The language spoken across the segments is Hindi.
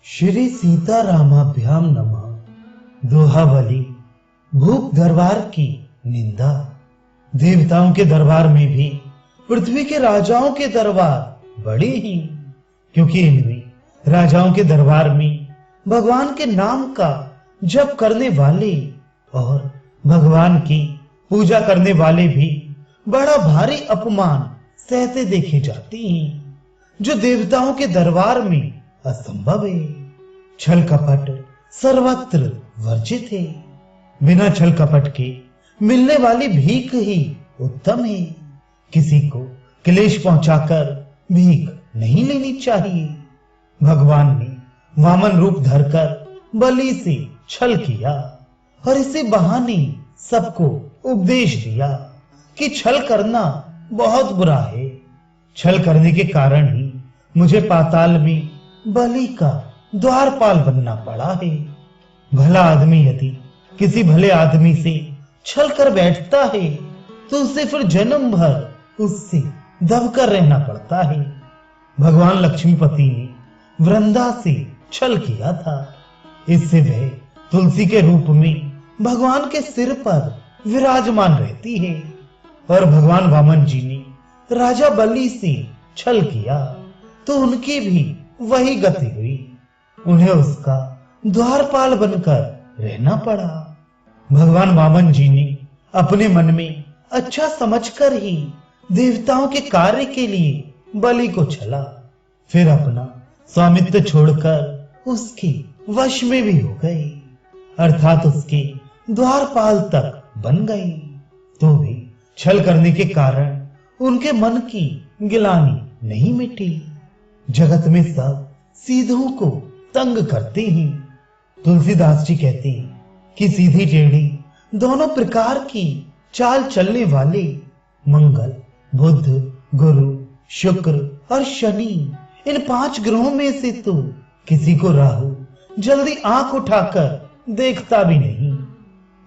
श्री सीतारामाभ्याम नमः। दोहावली। भूप दरबार की निंदा। देवताओं के दरबार में भी पृथ्वी के राजाओं के दरबार बड़े ही, क्योंकि इनमें राजाओं के दरबार में भगवान के नाम का जप करने वाले और भगवान की पूजा करने वाले भी बड़ा भारी अपमान सहते देखे जाते हैं, जो देवताओं के दरबार में असंभव है। छल कपट सर्वत्र वर्जित है। बिना छल कपट के मिलने वाली भीख ही उत्तम है। किसी को क्लेश पहुंचाकर भीख नहीं लेनी चाहिए। भगवान ने वामन रूप धरकर बलि से छल किया और इसी बहाने सबको उपदेश दिया कि छल करना बहुत बुरा है। छल करने के कारण ही मुझे पाताल में बलि का द्वारपाल बनना पड़ा है। भला आदमी यदि किसी भले आदमी से छल कर बैठता है तो उसे फिर जन्म भर उससे दबकर रहना पड़ता है। भगवान लक्ष्मीपति ने वृंदा से छल किया था। इससे वह तुलसी के रूप में भगवान के सिर पर विराजमान रहती है, और भगवान वामन जी ने राजा बलि से छल किया तो उनकी भी वही गति हुई। उन्हें उसका द्वारपाल बनकर रहना पड़ा। भगवान वामन जी ने अपने मन में अच्छा समझकर ही देवताओं के कार्य के लिए बलि को छला, फिर अपना स्वामित्व छोड़कर उसके वश में भी हो गए, अर्थात उसके द्वारपाल तक बन गए। तो भी छल करने के कारण उनके मन की गिलानी नहीं मिटी। जगत में सब सीधों को तंग करते हैं। तुलसीदास जी कहते हैं कि सीधी टेढ़ी दोनों प्रकार की चाल चलने वाले मंगल, बुध, गुरु, शुक्र और शनि, इन 5 ग्रहों में से तो किसी को राहु जल्दी आंख उठाकर देखता भी नहीं,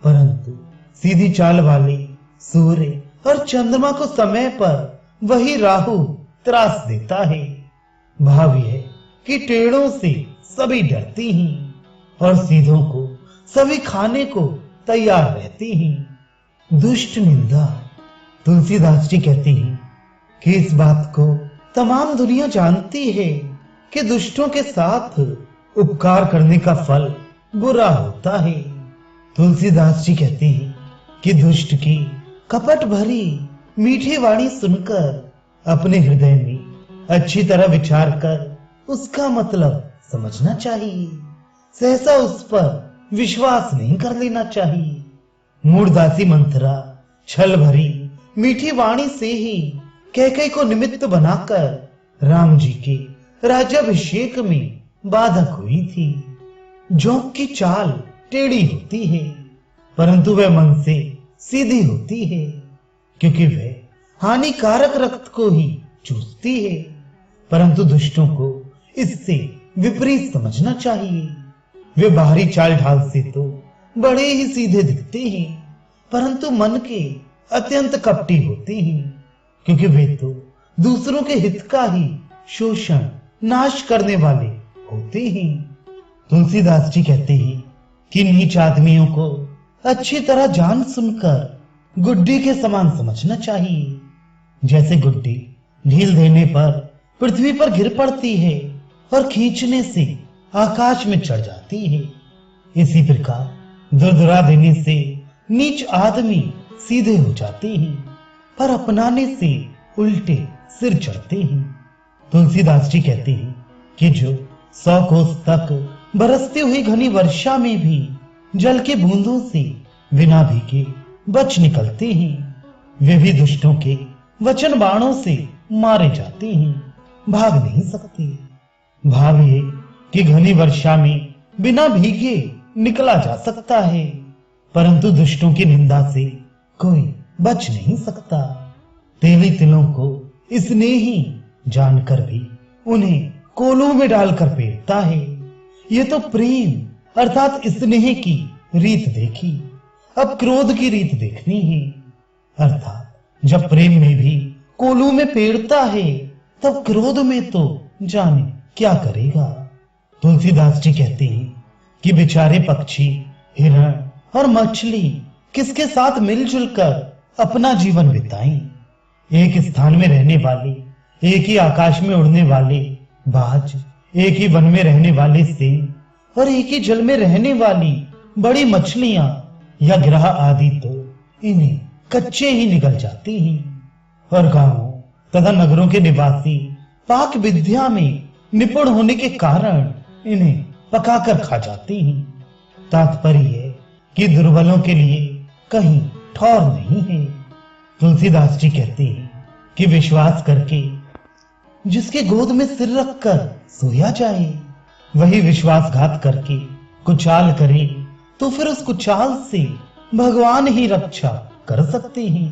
परंतु सीधी चाल वाले सूर्य और चंद्रमा को समय पर वही राहु त्रास देता है। भाव यह कि टेढ़ों से सभी डरती हैं और सीधों को सभी खाने को तैयार रहती हैं। दुष्ट निंदा। तुलसीदास जी कहते हैं कि इस बात को तमाम दुनिया जानती है कि दुष्टों के साथ उपकार करने का फल बुरा होता है। तुलसीदास जी कहते हैं कि दुष्ट की कपट भरी मीठी वाणी सुनकर अपने हृदय में अच्छी तरह विचार कर उसका मतलब समझना चाहिए। सहसा उस पर विश्वास नहीं कर लेना चाहिए। मूढ़दासी मंथरा छल भरी मीठी वाणी से ही कैकेयी को निमित्त बनाकर राम जी के राज्याभिषेक में बाधक हुई थी। जोंक की चाल टेढ़ी होती है, परंतु वह मन से सीधी होती है, क्योंकि वह हानिकारक रक्त को ही चूसती है। परंतु दुष्टों को इससे विपरीत समझना चाहिए। वे बाहरी चाल ढाल से तो बड़े ही सीधे दिखते हैं, परंतु मन के अत्यंत कपटी होते हैं, क्योंकि वे तो दूसरों के हित का ही शोषण नाश करने वाले होते हैं। तुलसीदास जी कहते हैं कि नीच आदमियों को अच्छी तरह जान सुनकर गुड्डी के समान समझना चाहिए। जैसे गुड्डी ढील देने पर पृथ्वी पर गिर पड़ती है और खींचने से आकाश में चढ़ जाती है, इसी प्रकार दुरदुरा देने से नीच आदमी सीधे हो जाते हैं, पर अपनाने से उल्टे सिर चढ़ते हैं। तुलसीदास जी कहते हैं कि जो 100 कोस तक बरसती हुई घनी वर्षा में भी जल के बूंदों से बिना भीगे बच निकलते हैं, वे भी दुष्टों के वचन बाणों से मारे जाते हैं, भाग नहीं सकते। भाव ये कि घनी वर्षा में बिना भीगे निकला जा सकता है, परंतु दुष्टों की निंदा से कोई बच नहीं सकता। तेली तिलों को इसने ही जानकर भी उन्हें कोलों में डालकर पेटता है। ये तो प्रेम अर्थात स्नेह की रीत देखी, अब क्रोध की रीत देखनी है। अर्थात जब प्रेम में भी कोलू में पेड़ता है, तब क्रोध में तो जाने क्या करेगा। तुलसीदास जी कहते हैं कि बेचारे पक्षी, हिरण और मछली किसके साथ मिलजुल कर अपना जीवन बिताएं। एक स्थान में रहने वाले, एक ही आकाश में उड़ने वाले बाज, एक ही वन में रहने वाले सिंह और एक ही जल में रहने वाली बड़ी मछलियां या गिरह आदि तो इन्हें कच्चे ही निकल जाते हैं। और गांवों तथा नगरों के निवासी पाक विद्या में निपुण होने के कारण इन्हें पकाकर खा जाते हैं। तात्पर्य है कि दुर्बलों के लिए कहीं ठौर नहीं है। तुलसीदास जी कहते हैं कि विश्वास करके जिसके गोद में सिर रखकर सोया जाए, वही विश्वासघात करके कुचाल करे तो फिर उस कुचाल से भगवान ही रक्षा कर सकते हैं।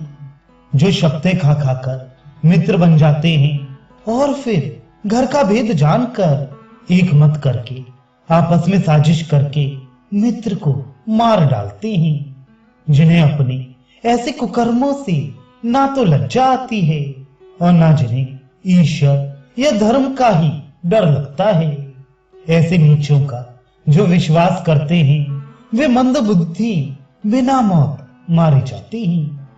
जो शब्दें खा खाकर मित्र बन जाते हैं और फिर घर का भेद जानकर एक मत करके आपस में साजिश करके मित्र को मार डालते हैं, जिन्हें अपने ऐसे कुकर्मों से ना तो लज्जा आती है और ना जिन्हें ईश्वर या धर्म का ही डर लगता है। ऐसे नीचों का जो विश्वास करते हैं वे मंद बुद्धि बिना मौत मारे जाते हैं।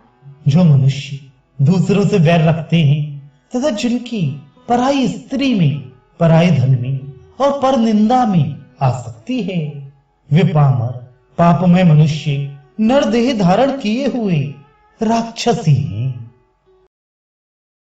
जो मनुष्य दूसरों से वैर रखते हैं तथा जिनकी पराई स्त्री में, पराई धन में और पर निंदा में आसक्ति है, वे पामर पापमय मनुष्य नरदेह धारण किए हुए राक्षसी हैं।